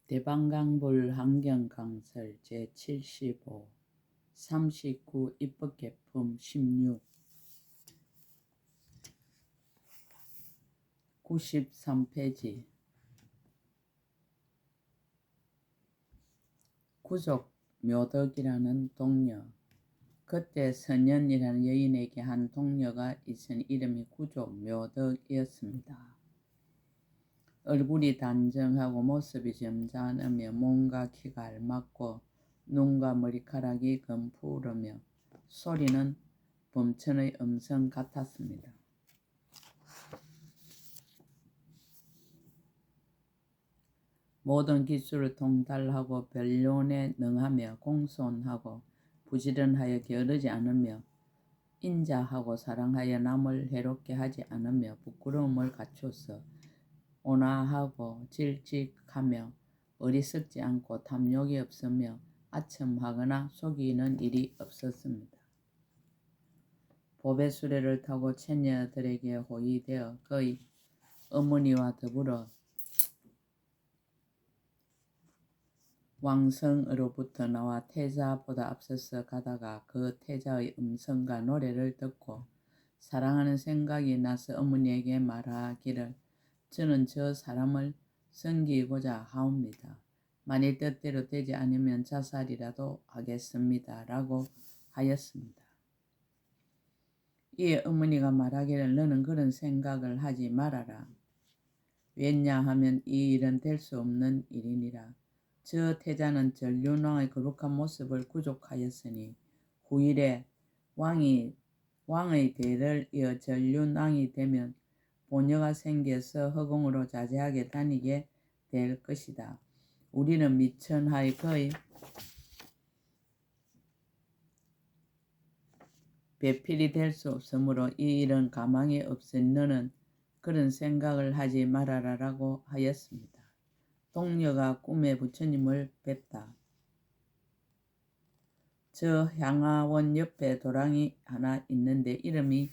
대방강불 환경강설 제75 39 입법개품 16 93페이지 구족 묘덕이라는 동녀. 그때 선연이라는 여인에게 한 동녀가 있으니 이름이 구족 묘덕이었습니다. 얼굴이 단정하고 모습이 점잖으며 몸과 키가 알맞고 눈과 머리카락이 검푸르며 소리는 범천의 음성 같았습니다. 모든 기술을 통달하고 변론에 능하며 공손하고 부지런하여 게으르지 않으며 인자하고 사랑하여 남을 해롭게 하지 않으며 부끄러움을 갖추어서 온화하고 질직하며 어리석지 않고 탐욕이 없으며 아첨하거나 속이는 일이 없었습니다. 보배 수레를 타고 처녀들에게 호위되어 그의 어머니와 더불어 왕성으로부터 나와 태자보다 앞서서 가다가 그 태자의 음성과 노래를 듣고 사랑하는 생각이 나서 어머니에게 말하기를 저는 저 사람을 섬기고자 하옵니다. 만일 뜻대로 되지 않으면 자살이라도 하겠습니다. 라고 하였습니다. 이에 어머니가 말하기를 너는 그런 생각을 하지 말아라. 왜냐하면 이 일은 될 수 없는 일이니라. 저 태자는 전륜왕의 거룩한 모습을 구족하였으니 후일에 왕의 대를 이어 전륜왕이 되면 보녀가 생겨서 허공으로 자제하게 다니게 될 것이다. 우리는 미천하에 그의 배필이 될 수 없으므로 이 일은 가망이 없으니 너는 그런 생각을 하지 말아라라고 하였습니다. 동녀가 꿈에 부처님을 뵀다. 저 향화원 옆에 도랑이 하나 있는데 이름이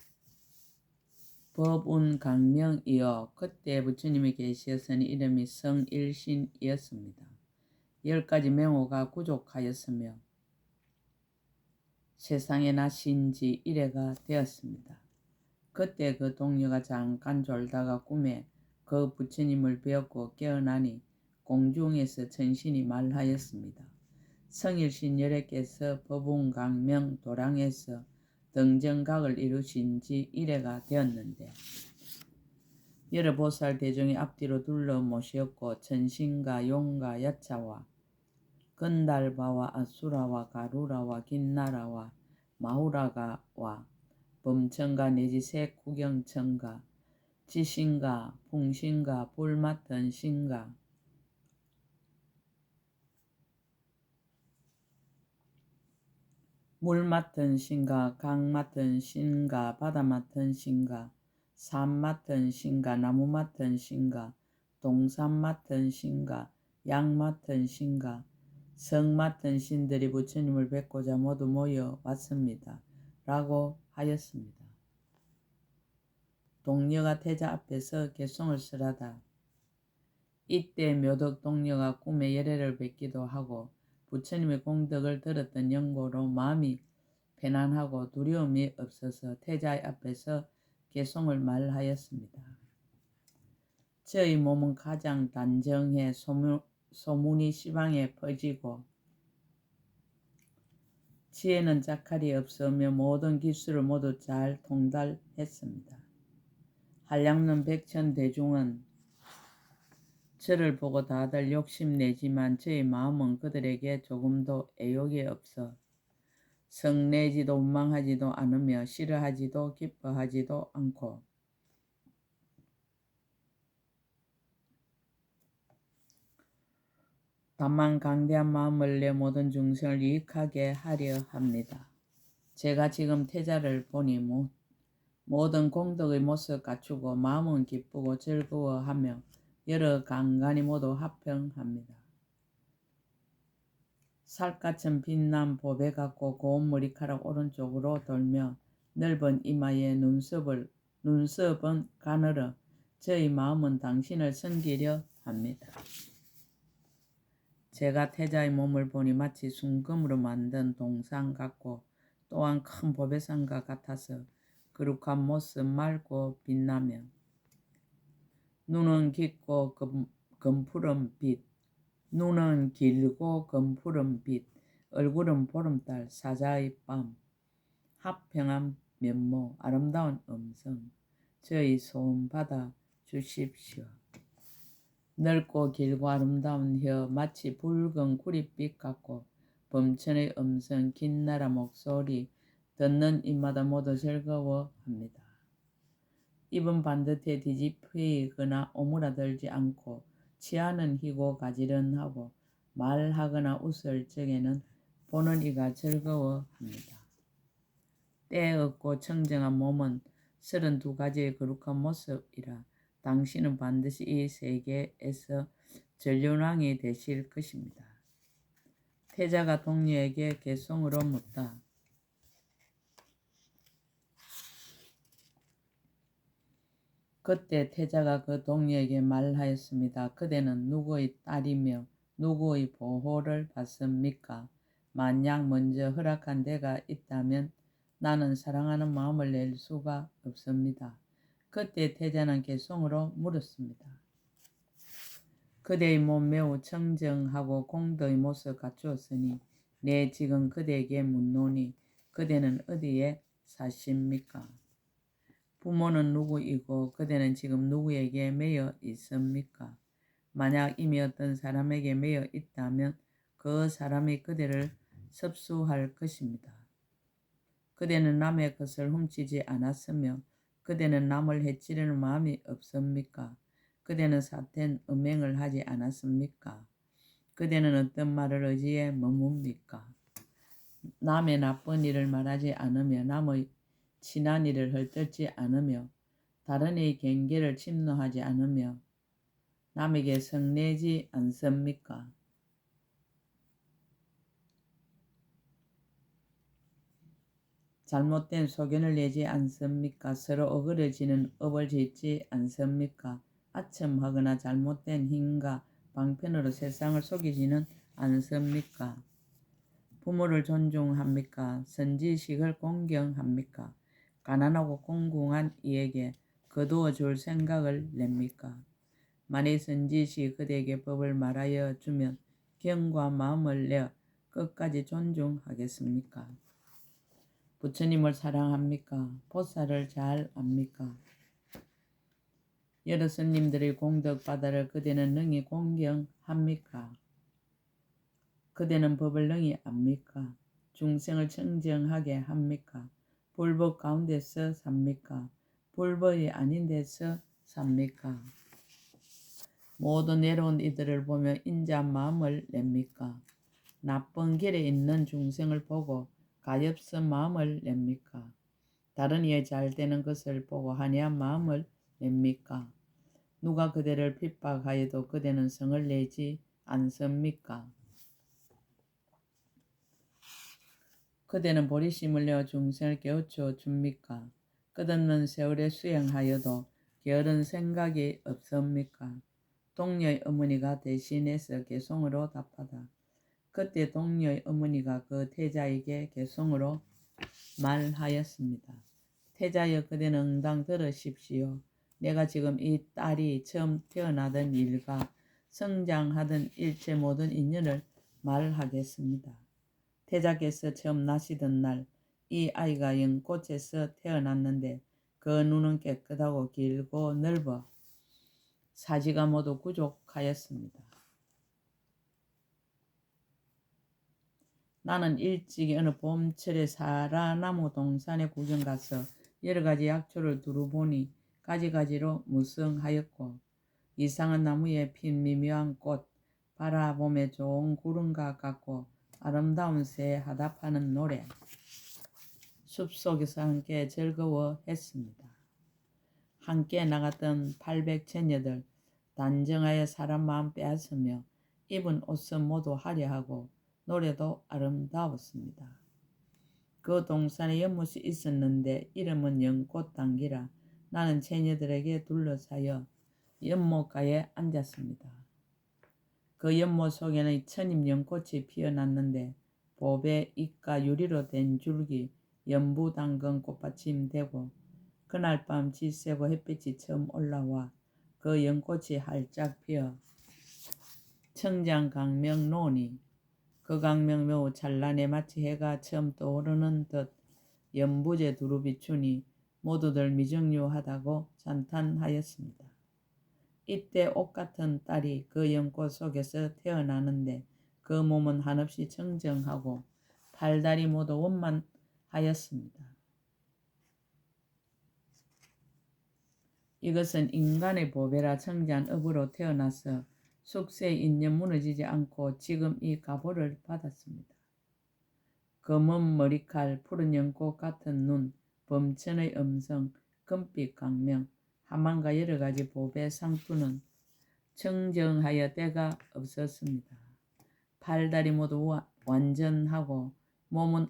법운강명이요 그때 부처님이 계셨으니 이름이 성일신이었습니다. 10가지 명호가 구족하였으며 세상에 나신 지 1회가 되었습니다. 그때 그 동녀가 잠깐 졸다가 꿈에 그 부처님을 배웠고 깨어나니 공중에서 천신이 말하였습니다. 성일신 열애께서 법운강명 도랑에서 등정각을 이루신 지 1회가 되었는데 여러 보살 대중이 앞뒤로 둘러 모셨고 천신과 용과 야차와 건달바와 아수라와 가루라와 긴나라와 마후라가와 범천가 내지 색구경천가 지신가 풍신가 불맡은 신가 물 맡은 신가, 강 맡은 신가, 바다 맡은 신가, 산 맡은 신가, 나무 맡은 신가, 동산 맡은 신가, 양 맡은 신가, 성 맡은 신들이 부처님을 뵙고자 모두 모여 왔습니다. 라고 하였습니다. 동녀가 태자 앞에서 개송을 쓰라다. 이때 묘덕 동녀가 꿈에 열애를 뵙기도 하고 부처님의 공덕을 들었던 연고로 마음이 편안하고 두려움이 없어서 태자의 앞에서 개송을 말하였습니다. 저의 몸은 가장 단정해 소문이 시방에 퍼지고 지혜는 짝할이 없으며 모든 기술을 모두 잘 통달했습니다. 한량는 백천 대중은 저를 보고 다들 욕심내지만 저의 마음은 그들에게 조금도 애욕이 없어 성내지도 원망하지도 않으며 싫어하지도 기뻐하지도 않고 다만 강대한 마음을 내 모든 중생을 유익하게 하려 합니다. 제가 지금 태자를 보니 모든 공덕의 모습 갖추고 마음은 기쁘고 즐거워하며 여러 강간이 모두 화평합니다. 살갗은 빛난 보배 같고 고운 머리카락 오른쪽으로 돌며 넓은 이마에 눈썹은 가늘어 저의 마음은 당신을 섬기려 합니다. 제가 태자의 몸을 보니 마치 순금으로 만든 동상 같고 또한 큰 보배상과 같아서 거룩한 모습 맑고 빛나며 눈은 깊고 검푸른 빛, 눈은 길고 검푸른 빛, 얼굴은 보름달, 사자의 밤, 화평한 면모, 아름다운 음성, 저희 소원 받아 주십시오. 넓고 길고 아름다운 혀, 마치 붉은 구릿빛 같고 범천의 음성, 긴 나라 목소리, 듣는 입마다 모두 즐거워합니다. 입은 반듯해 뒤집히거나 오므라들지 않고 치아는 희고 가지런하고 말하거나 웃을 적에는 보는 이가 즐거워합니다. 때 없고 청정한 몸은 32가지의 거룩한 모습이라 당신은 반드시 이 세계에서 전륜왕이 되실 것입니다. 태자가 동료에게 개송으로 묻다. 그때 태자가 그 동료에게 말하였습니다. 그대는 누구의 딸이며 누구의 보호를 받습니까? 만약 먼저 허락한 데가 있다면 나는 사랑하는 마음을 낼 수가 없습니다. 그때 태자는 개송으로 물었습니다. 그대의 몸 매우 청정하고 공덕의 모습 갖추었으니 내 지금 그대에게 묻노니 그대는 어디에 사십니까? 부모는 누구이고 그대는 지금 누구에게 매여 있습니까? 만약 이미 어떤 사람에게 매여 있다면 그 사람이 그대를 섭수할 것입니다. 그대는 남의 것을 훔치지 않았으며 그대는 남을 해치려는 마음이 없습니까? 그대는 사텐 음행을 하지 않았습니까? 그대는 어떤 말을 의지해 머뭅니까? 남의 나쁜 일을 말하지 않으며 남의 친한 일을 헐뜯지 않으며 다른 이의 경계를 침노하지 않으며 남에게 성내지 않습니까? 잘못된 소견을 내지 않습니까? 서로 어그러지는 업을 짓지 않습니까? 아첨하거나 잘못된 힘과 방편으로 세상을 속이지는 않습니까? 부모를 존중합니까? 선지식을 공경합니까? 가난하고 공공한 이에게 거두어 줄 생각을 냅니까? 만일 선지식이 그대에게 법을 말하여 주면 경과 마음을 내어 끝까지 존중하겠습니까? 부처님을 사랑합니까? 보살을 잘 압니까? 여러 스님들의 공덕 바다를 그대는 능히 공경합니까? 그대는 법을 능히 압니까? 중생을 청정하게 합니까? 불법 가운데서 삽니까? 불법이 아닌 데서 삽니까? 모두 내려온 이들을 보며 인자한 마음을 냅니까? 나쁜 길에 있는 중생을 보고 가엾은 마음을 냅니까? 다른 이의 잘되는 것을 보고 한해한 마음을 냅니까? 누가 그대를 핍박하여도 그대는 성을 내지 않습니까? 그대는 보리심을 내어 중생을 깨우쳐 줍니까? 끝없는 세월에 수행하여도 게으른 생각이 없습니까? 동료의 어머니가 대신해서 개송으로 답하다. 그때 동료의 어머니가 그 태자에게 개송으로 말하였습니다. 태자여, 그대는 응당 들으십시오. 내가 지금 이 딸이 처음 태어나던 일과 성장하던 일체 모든 인연을 말하겠습니다. 태자께서 처음 나시던 날 이 아이가 연꽃에서 태어났는데 그 눈은 깨끗하고 길고 넓어 사지가 모두 부족하였습니다. 나는 일찍이 어느 봄철에 사라나무 동산에 구경 가서 여러 가지 약초를 두루 보니 가지가지로 무성하였고 이상한 나무에 핀 미묘한 꽃, 바라봄에 좋은 구름과 같고 아름다운 새 하답하는 노래, 숲속에서 함께 즐거워했습니다. 함께 나갔던 800처녀들 단정하여 사람 마음 빼앗으며 입은 옷은 모두 화려하고 노래도 아름다웠습니다. 그 동산에 연못이 있었는데 이름은 연꽃당기라. 나는 처녀들에게 둘러싸여 연못가에 앉았습니다. 그 연못 속에는 천잎 연꽃이 피어났는데 보배 잎과 유리로 된 줄기 연부 당근 꽃받침 되고 그날 밤 지새고 햇빛이 처음 올라와 그 연꽃이 활짝 피어 청장 강명 노니 그 강명 매우 찬란해 마치 해가 처음 떠오르는 듯 연부제 두루 비추니 모두들 미정유하다고讚탄하였습니다. 이때 옷같은 딸이 그 연꽃 속에서 태어나는데 그 몸은 한없이 청정하고 팔다리 모두 원만하였습니다. 이것은 인간의 보배라 청자한 업으로 태어나서 숙세의 인연 무너지지 않고 지금 이 가보를 받았습니다. 검은 머리칼, 푸른 연꽃 같은 눈, 범천의 음성, 금빛 강명, 하만과 여러 가지 보배 상투는 청정하여 때가 없었습니다. 팔다리 모두 완전하고 몸은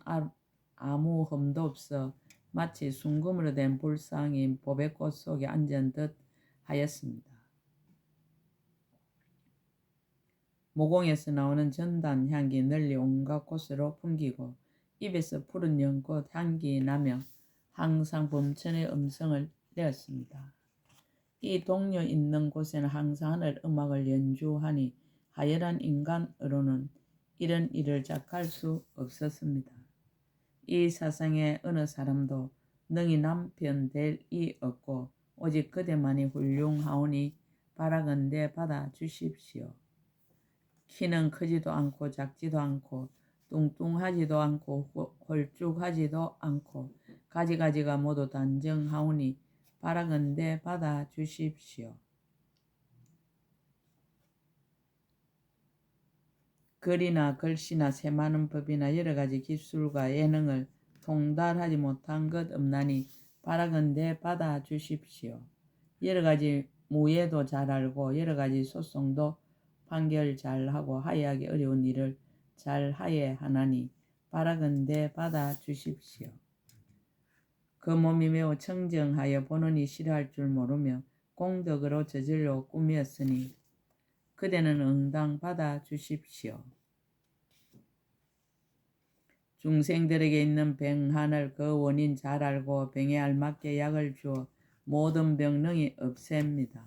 아무 흠도 없어 마치 순금으로 된 불상인 보배꽃 속에 앉은 듯 하였습니다. 모공에서 나오는 전단 향기 널리 온갖 곳으로 풍기고 입에서 푸른 연꽃 향기 나며 항상 범천의 음성을 내었습니다. 이 동료 있는 곳에는 항상 하늘 음악을 연주하니 하열한 인간으로는 이런 일을 작할 수 없었습니다. 이 세상에 어느 사람도 능히 남편 될 이 없고 오직 그대만이 훌륭하오니 바라건대 받아주십시오. 키는 크지도 않고 작지도 않고 뚱뚱하지도 않고 홀쭉하지도 않고 가지가지가 모두 단정하오니 바라건대 받아주십시오. 글이나 글씨나 세마는 법이나 여러가지 기술과 예능을 통달하지 못한 것 없나니 바라건대 받아주십시오. 여러가지 무예도 잘 알고 여러가지 소송도 판결 잘하고 하야하기 어려운 일을 잘 하예하나니 바라건대 받아주십시오. 그 몸이 매우 청정하여 보는 이 싫어할 줄 모르며 공덕으로 저질러 꾸몄으니 그대는 응당 받아주십시오. 중생들에게 있는 병한을 그 원인 잘 알고 병에 알맞게 약을 주어 모든 병 능히 없앱니다.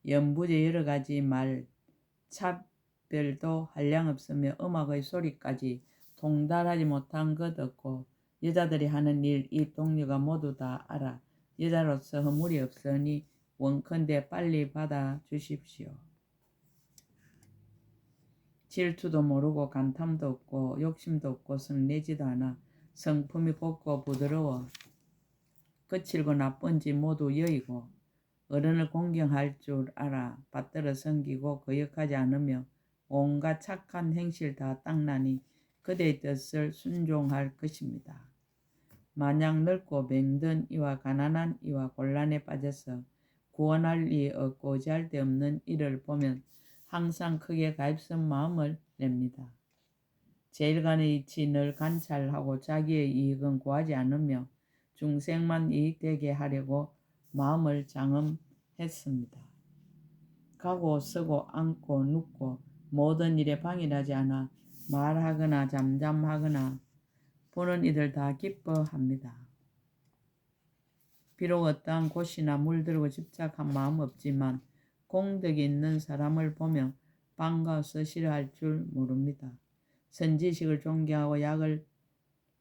연부제 여러가지 말 차별도 한량없으며 음악의 소리까지 통달하지 못한 것 없고 여자들이 하는 일 이 동료가 모두 다 알아 여자로서 허물이 없으니 원컨대 빨리 받아주십시오. 질투도 모르고 간탐도 없고 욕심도 없고 성내지도 않아 성품이 곱고 부드러워 거칠고 나쁜지 모두 여의고 어른을 공경할 줄 알아 받들어 섬기고 거역하지 않으며 온갖 착한 행실 다 땅나니 그대의 뜻을 순종할 것입니다. 만약 늙고 맹든 이와 가난한 이와 곤란에 빠져서 구원할 리 없고 잘 데 없는 이를 보면 항상 크게 가엾은 마음을 냅니다. 제일간의 이치 늘 관찰하고 자기의 이익은 구하지 않으며 중생만 이익되게 하려고 마음을 장엄했습니다. 가고 서고 앉고 눕고 모든 일에 방해하지 않아 말하거나 잠잠하거나 보는 이들 다 기뻐합니다. 비록 어떠한 곳이나 물들고 집착한 마음 없지만 공덕이 있는 사람을 보며 반가워서 싫어할 줄 모릅니다. 선지식을 존경하고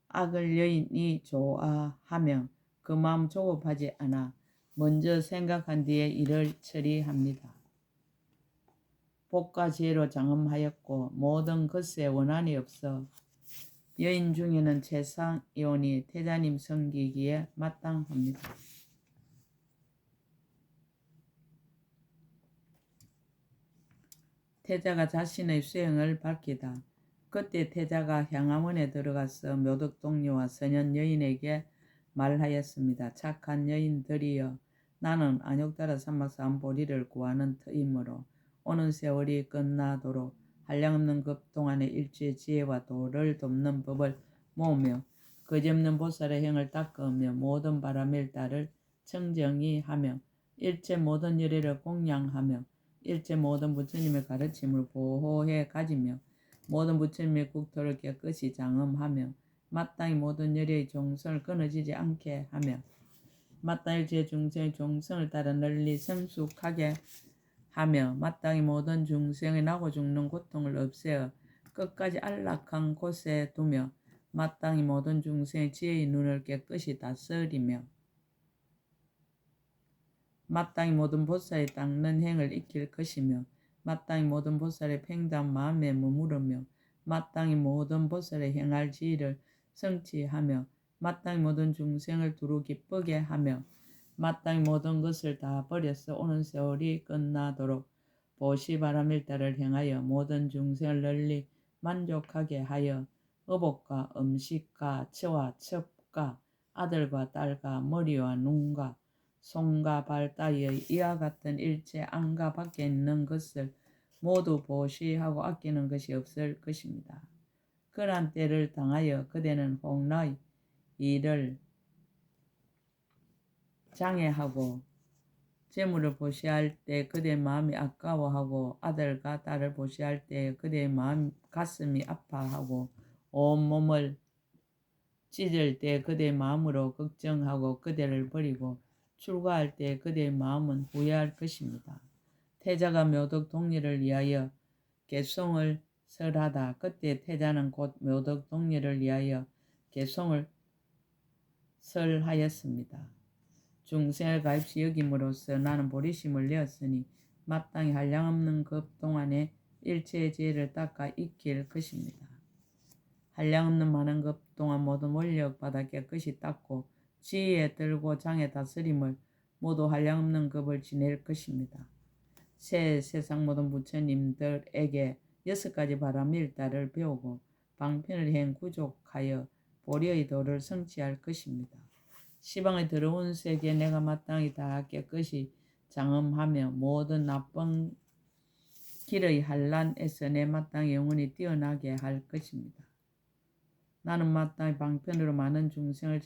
악을 여인이 좋아하며 그 마음 조급하지 않아 먼저 생각한 뒤에 일을 처리합니다. 복과 지혜로 장엄하였고 모든 것에 원한이 없어 여인 중에는 최상이오니 태자님 섬기기에 마땅합니다. 태자가 자신의 수행을 밝히다. 그때 태자가 향암원에 들어가서 묘덕 동료와 선연 여인에게 말하였습니다. 착한 여인들이여 나는 안욕따라 삼막사한 보리를 구하는 터이므로 오는 세월이 끝나도록 한량없는 급 동안에 일주의 지혜와 도를 돕는 법을 모으며 거짓없는 보살의 행을 닦으며 모든 바람일 따를 청정히 하며 일체 모든 열애를 공양하며 일체 모든 부처님의 가르침을 보호해 가지며 모든 부처님의 국토를 깨끗이 장엄하며 마땅히 모든 열의 종성을 끊어지지 않게 하며 마땅히 일체 중생의 종성을 따라 널리 성숙하게 하며 마땅히 모든 중생의 나고 죽는 고통을 없애어 끝까지 안락한 곳에 두며 마땅히 모든 중생의 지혜의 눈을 깨끗이 다스리며 마땅히 모든 보살이 닦는 행을 익힐 것이며 마땅히 모든 보살의 팽담 마음에 머무르며 마땅히 모든 보살의 행할 지위를 성취하며 마땅히 모든 중생을 두루 기쁘게 하며 마땅히 모든 것을 다 버려서 오는 세월이 끝나도록 보시바라밀다를 행하여 모든 중생을 널리 만족하게 하여 의복과 음식과 처와 첩과 아들과 딸과 머리와 눈과 손과 발 따위의 이와 같은 일체 안과 밖에 있는 것을 모두 보시하고 아끼는 것이 없을 것입니다. 그러한 때를 당하여 그대는 홍나의 일을 장애하고 재물을 보시할 때 그대의 마음이 아까워하고 아들과 딸을 보시할 때 그대의 가슴이 아파하고 온몸을 찢을 때 그대의 마음으로 걱정하고 그대를 버리고 출가할 때 그대의 마음은 후회할 것입니다. 태자가 묘덕 동리를 위하여 개송을 설하다. 그때 태자는 곧 묘덕 동리를 위하여 개송을 설하였습니다. 중생을 가입시 여김으로써 나는 보리심을 내었으니 마땅히 한량없는 급 동안에 일체의 죄를 닦아 익힐 것입니다. 한량없는 많은 급 동안 모든 원력 받아 깨끗이 닦고 지혜에 들고 장애 다스림을 모두 한량없는 급을 지낼 것입니다. 새 세상 모든 부처님들에게 6가지 바라밀다를 배우고 방편을 행 구족하여 보리의 도를 성취할 것입니다. 시방의 더러운 세계에 내가 마땅히 다 깨끗이 장엄하며 모든 나쁜 길의 한란에서 내 마땅히 영원히 뛰어나게 할 것입니다. 나는 마땅히 방편으로 많은 중생을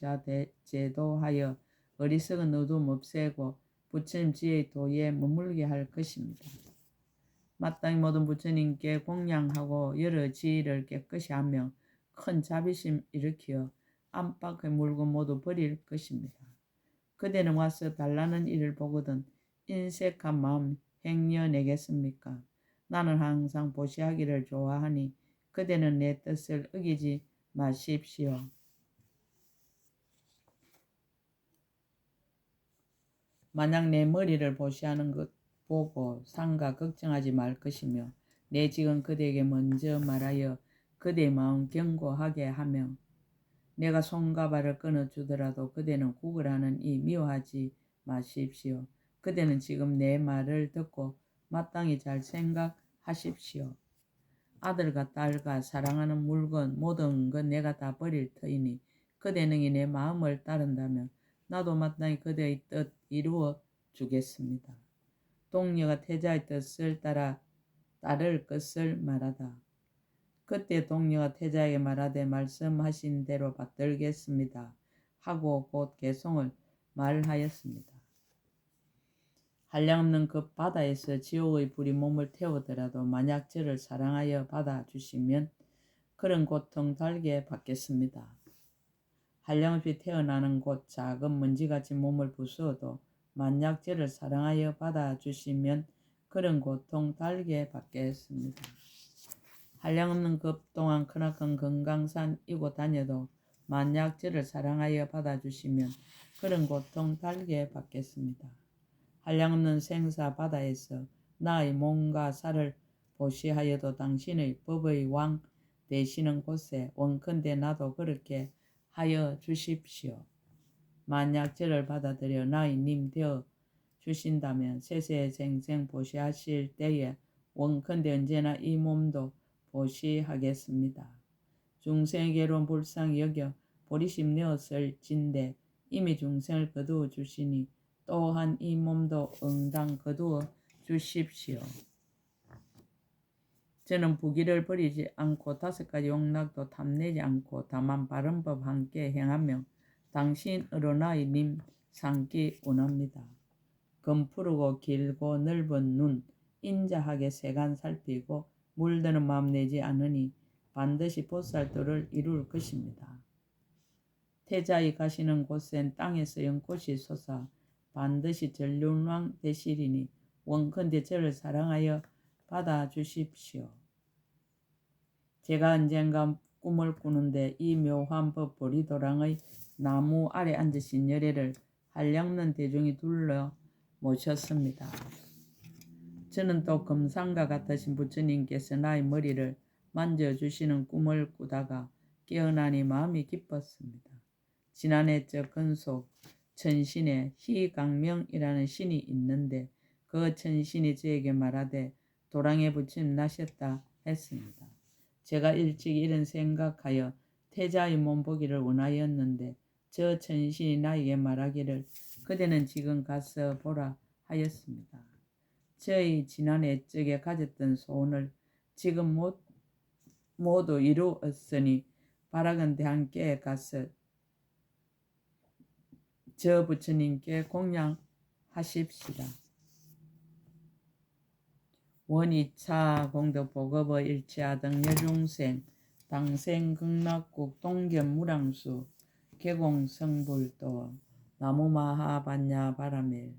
제도하여 어리석은 어두움 없애고 부처님 지혜의 도에 머물게 할 것입니다. 마땅히 모든 부처님께 공양하고 여러 지위를 깨끗이 하며 큰 자비심 일으켜 안팎의 물건 모두 버릴 것입니다. 그대는 와서 달라는 일을 보거든 인색한 마음 행여내겠습니까? 나는 항상 보시하기를 좋아하니 그대는 내 뜻을 어기지 마십시오. 만약 내 머리를 보시하는 것 보고 상가 걱정하지 말 것이며 내 지금 그대에게 먼저 말하여 그대의 마음 견고하게 하며 내가 손과 발을 끊어주더라도 그대는 구걸하는 이 미워하지 마십시오. 그대는 지금 내 말을 듣고 마땅히 잘 생각하십시오. 아들과 딸과 사랑하는 물건 모든 건 내가 다 버릴 터이니 그대는 내 마음을 따른다면 나도 마땅히 그대의 뜻 이루어 주겠습니다. 동료가 태자의 뜻을 따를 것을 말하다. 그때 동료가 태자에게 말하되 말씀하신 대로 받들겠습니다. 하고 곧 개송을 말하였습니다. 한량없는 그 바다에서 지옥의 불이 몸을 태우더라도 만약 저를 사랑하여 받아주시면 그런 고통 달게 받겠습니다. 한량없이 태어나는 곳 작은 먼지같이 몸을 부수어도 만약 저를 사랑하여 받아주시면 그런 고통 달게 받겠습니다. 한량없는 급 동안 크나큰 건강산 이고 다녀도 만약 저를 사랑하여 받아주시면 그런 고통 달게 받겠습니다. 한량없는 생사 바다에서 나의 몸과 살을 보시하여도 당신의 법의 왕 되시는 곳에 원컨대 나도 그렇게 하여 주십시오. 만약 저를 받아들여 나의 님 되어 주신다면 세세생생 보시하실 때에 원컨대 언제나 이 몸도 보시하겠습니다. 중생에게로 불쌍히 여겨 보리심 내었을진데 이미 중생을 거두어 주시니 또한 이 몸도 응당 거두어 주십시오. 저는 부귀를 버리지 않고 5가지 욕락도 탐내지 않고 다만 바른 법 함께 행하며 당신으로 나의 님 삼기 원합니다. 검푸르고 길고 넓은 눈, 인자하게 세간 살피고 물드는 마음 내지 않으니 반드시 보살도를 이룰 것입니다. 태자의 가시는 곳엔 땅에서 연꽃이 솟아 반드시 전륜왕 되시리니 원컨대 저를 사랑하여 받아주십시오. 제가 언젠가 꿈을 꾸는데 이 묘한 법 보리도랑의 나무 아래 앉으신 열애를 한량는 대중이 둘러 모셨습니다. 저는 또 금상과 같으신 부처님께서 나의 머리를 만져주시는 꿈을 꾸다가 깨어나니 마음이 기뻤습니다. 지난해 저 근속 천신에 희강명이라는 신이 있는데 그 천신이 저에게 말하되 도랑에 부처님 나셨다 했습니다. 제가 일찍 이런 생각하여 태자의 몸 보기를 원하였는데 저 천신이 나에게 말하기를 그대는 지금 가서 보라 하였습니다. 저의 지난해 쪽에 가졌던 소원을 지금 모두 이루었으니 바라건대 함께 가서 저 부처님께 공양하십시다. 원이차 공덕 보급의 일치하등 여중생 당생 극락국 동견 무량수 개공성불도 나무마하 반야 바라멜